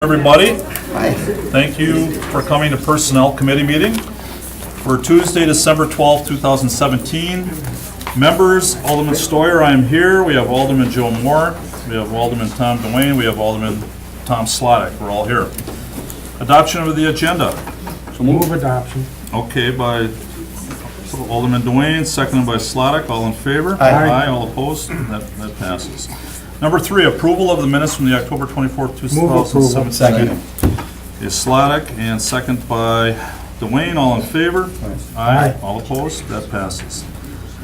Everybody, Hi. thank you for coming to Personnel Committee meeting for Tuesday, December 12th, 2017. Members, Alderman Stoyer, I am here. We have Alderman Joe Moore. We have Alderman Tom Duane. We have Alderman Tom Slottick. We're all here. Adoption of the agenda. So Move adoption. Okay, by Alderman Duane, seconded by Slottick. All in favor? Aye. All opposed? That passes. Number 3, approval of the minutes from the October 24th, 2017. Second. Is Slottick, and second by Duane. All in favor? Aye. All opposed? That passes.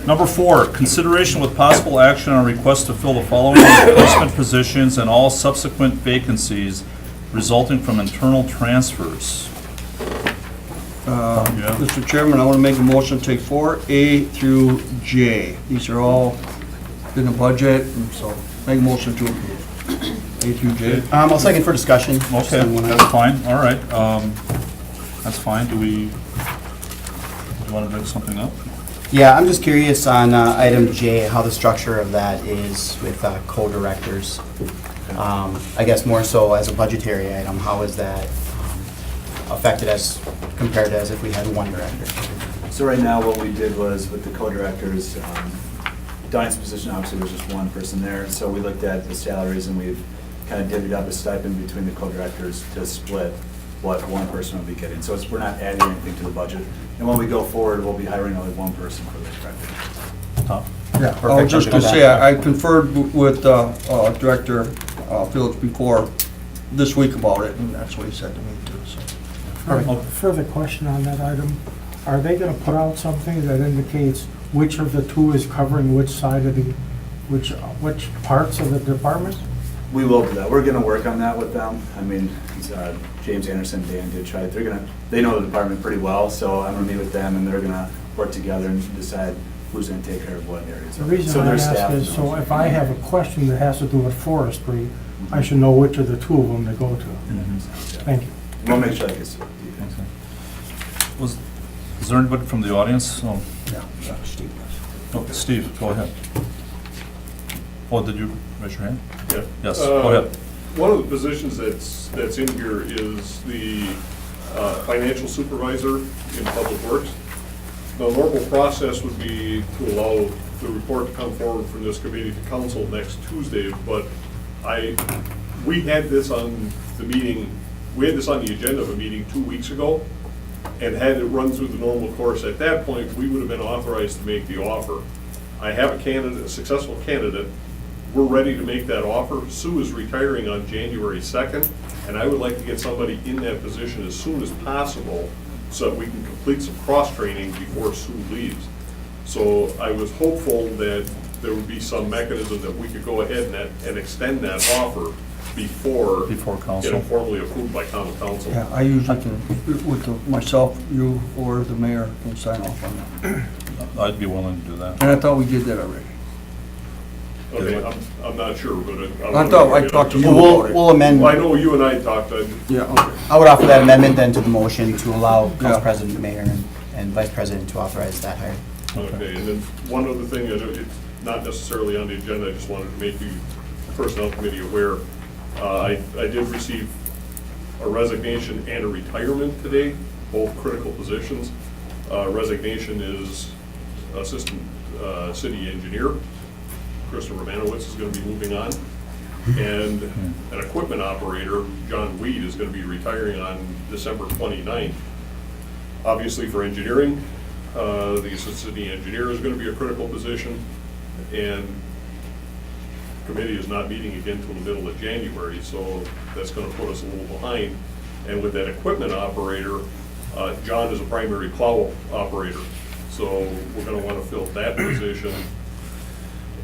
Number 4, consideration with possible action on a request to fill the following replacement positions and all subsequent vacancies resulting from internal transfers. Yeah. Mr. Chairman, I want to make a motion to take 4A through J. These are all in the budget, and so make a motion to approve. A through J. I'll second for discussion. Okay, that's fine, all right. That's fine. Do you want to bring something up? Yeah, I'm just curious on item J, how the structure of that is with co-directors. I guess more so as a budgetary item, how is that affected as compared to as if we had one director? So right now, what we did was with the co-directors, Diane's position obviously was just one person there, so we looked at the salaries and we've kind of divvied up a stipend between the co-directors to split what one person will be getting. So we're not adding anything to the budget. And when we go forward, we'll be hiring only one person for the director. Tom? Yeah, I was just going to say, I conferred with Director Phillips before this week about it, and that's what he said to me too, so. Further question on that item. Are they gonna put out something that indicates which of the two is covering which side of the, which parts of the department? We will do that. We're gonna work on that with them. I mean, James Anderson, Dan did try, they know the department pretty well, so I'm gonna meet with them and they're gonna work together and decide who's gonna take care of what areas. The reason So I their ask staff is, so knows. if I have a question that has to do with forestry, I should know which of the two of them to go to. Thank you. We'll make sure that gets. Is there anybody from the audience? Oh, Yeah, Steve. Steve, go ahead. Oh, did you raise your hand? Yeah. Yes, go ahead. One of the positions that's in here is the financial supervisor in Public Works. The normal process would be to allow the report to come forward from this committee to council next Tuesday, but we had this on the meeting, we had this on the agenda of a meeting 2 weeks ago, and had it run through the normal course. At that point, we would have been authorized to make the offer. I have a candidate, a successful candidate. We're ready to make that offer. Sue is retiring on January 2nd, and I would like to get somebody in that position as soon as possible so that we can complete some cross-training before Sue leaves. So I was hopeful that there would be some mechanism that we could go ahead and extend that offer before Council. getting formally approved by common council. Yeah, I usually can, with myself, you, or the mayor can sign off on that. I'd be willing to do that. And I thought we did that already. Okay, I'm not sure, but I thought I talked to you Well, about it. we'll amend, Well, I know you and I talked, Yeah, okay. I would offer that amendment then to the motion to allow Yeah. Council President, Mayor, and Vice President to authorize that hire. okay, and then one other thing, it's not necessarily on the agenda, I just wanted to make the Personnel Committee aware. I did receive a resignation and a retirement today, both critical positions. Resignation is Assistant City Engineer. Kristen Romanowitz is going to be moving on. And an equipment operator, John Weed, is going to be retiring on December 29th. Obviously for engineering, the Assistant City Engineer is going to be a critical position. And committee is not meeting again until the middle of January, so that's going to put us a little behind. And with that equipment operator, John is a primary plow operator, so we're going to want to fill that position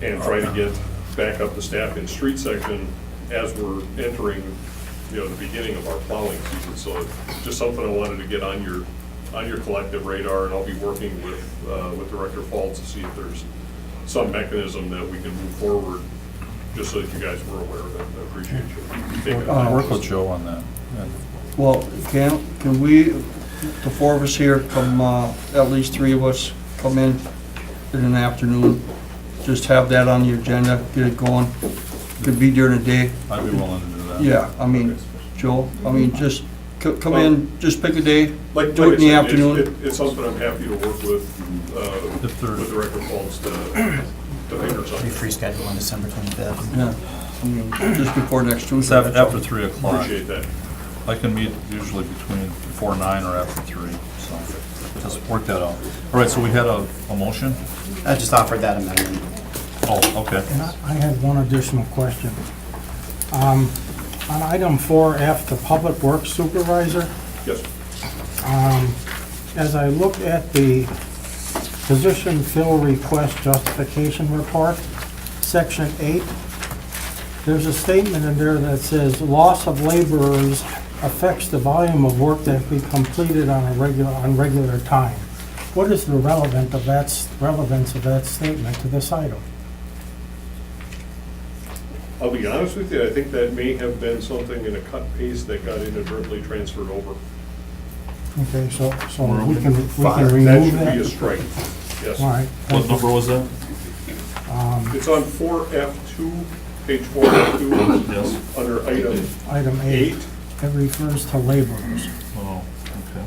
and try to get back up the staff in street section as we're entering, the beginning of our plowing season. So just something I wanted to get on your collective radar, and I'll be working with Director Falls to see if there's some mechanism that we can move forward, just so that you guys were aware of it. I appreciate you taking the I'll time. work with Joe on that. Yeah. Well, can we, the four of us here, come, at least three of us, come in an afternoon, just have that on the agenda, get it going. Could be during the day. I'd be willing to do that. Yeah, I mean, Joe? I mean, just come in, just pick a day, Like do it in the I said, afternoon. It's something I'm happy to work with If there- Director Pauls to figure We something. free schedule on December 25th. Yeah, I mean, just before next It's Tuesday. after 3 o'clock. Appreciate that. I can meet usually between before 9 or after 3, so just work that out. All right, so we had a motion? I just offered that amendment. Oh, okay. And I had one additional question. On item 4F, the Public Works Supervisor, Yes. as I look at the position fill request justification report, section 8, there's a statement in there that says, loss of laborers affects the volume of work that be completed on regular time. What is the relevance of that statement to this item? I'll be honest with you, I think that may have been something in a cut paste that got inadvertently transferred over. Okay, so Where are we we? can That remove should be a that? strike. Yes. All right. What number was that? It's on 4F2, page 4F2, Yes. under item Item 8, 8. it refers to laborers, Oh, okay.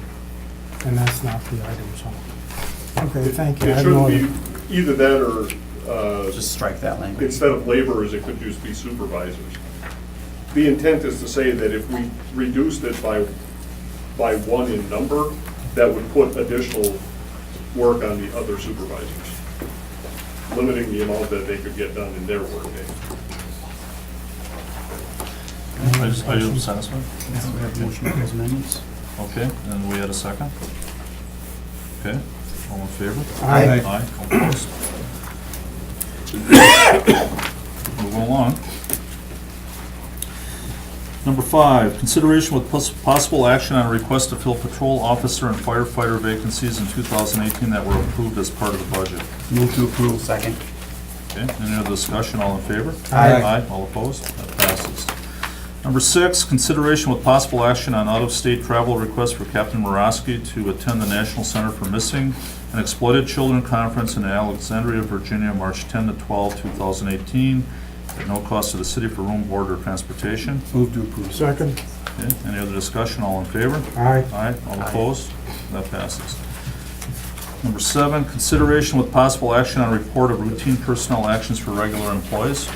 and that's not the item, so. Okay, thank you. I It have no shouldn't other- be either that or, Just strike that language. instead of laborers, it could just be supervisors. The intent is to say that if we reduced it by 1 in number, that would put additional work on the other supervisors, limiting the amount that they could get done in their workday. Are you satisfied? Yes, we have a motion for those amendments. Okay, and we had a second? Okay, all in favor? Aye. Aye, all opposed? Moving along. Number 5, consideration with possible action on a request to fill patrol officer and firefighter vacancies in 2018 that were approved as part of the budget. Move to approve. Second. Okay, any other discussion, all in favor? Aye. Aye, all opposed? That passes. Number 6, consideration with possible action on out-of-state travel request for Captain Morosky to attend the National Center for Missing and Exploited Children Conference in Alexandria, Virginia, March 10 to 12, 2018, at no cost to the city for room, board, or transportation. Move to approve. Second? Okay, any other discussion, all in favor? Aye. Aye, all opposed? That passes. Number 7, consideration with possible action on report of routine personnel actions for regular employees.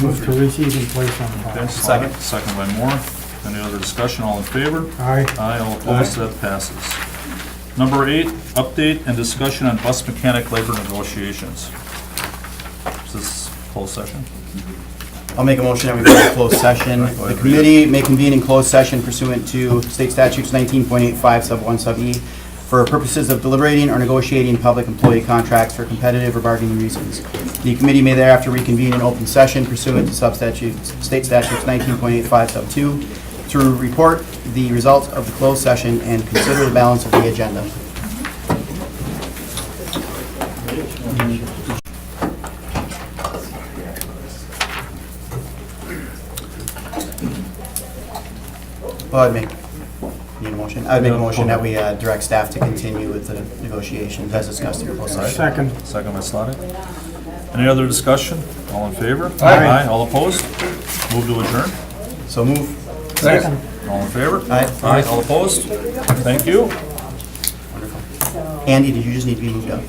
Move to receive and place on Okay, file. Second. Second by Moore. Any other discussion, all in favor? Aye. Aye, all opposed, that passes. Number 8, update and discussion on bus mechanic labor negotiations. Is this closed session? I'll make a motion that we go to closed session. The committee may convene in closed session pursuant to state statutes 19.85 sub 1 sub E for purposes of deliberating or negotiating public employee contracts for competitive or bargaining reasons. The committee may thereafter reconvene in open session pursuant to state statutes 19.85 sub 2 to report the results of the closed session and consider the balance of the agenda. Well, I'd make, need a motion? I'd make a motion that we direct staff to continue with the negotiations as discussed in closed session. Second. Second by Slotnick. Any other discussion? All in favor? Aye. All opposed? Move to adjourn? So move. Second. All in favor? Aye. Aye, all opposed? Thank you. Wonderful. Andy, did you just need to be moved up?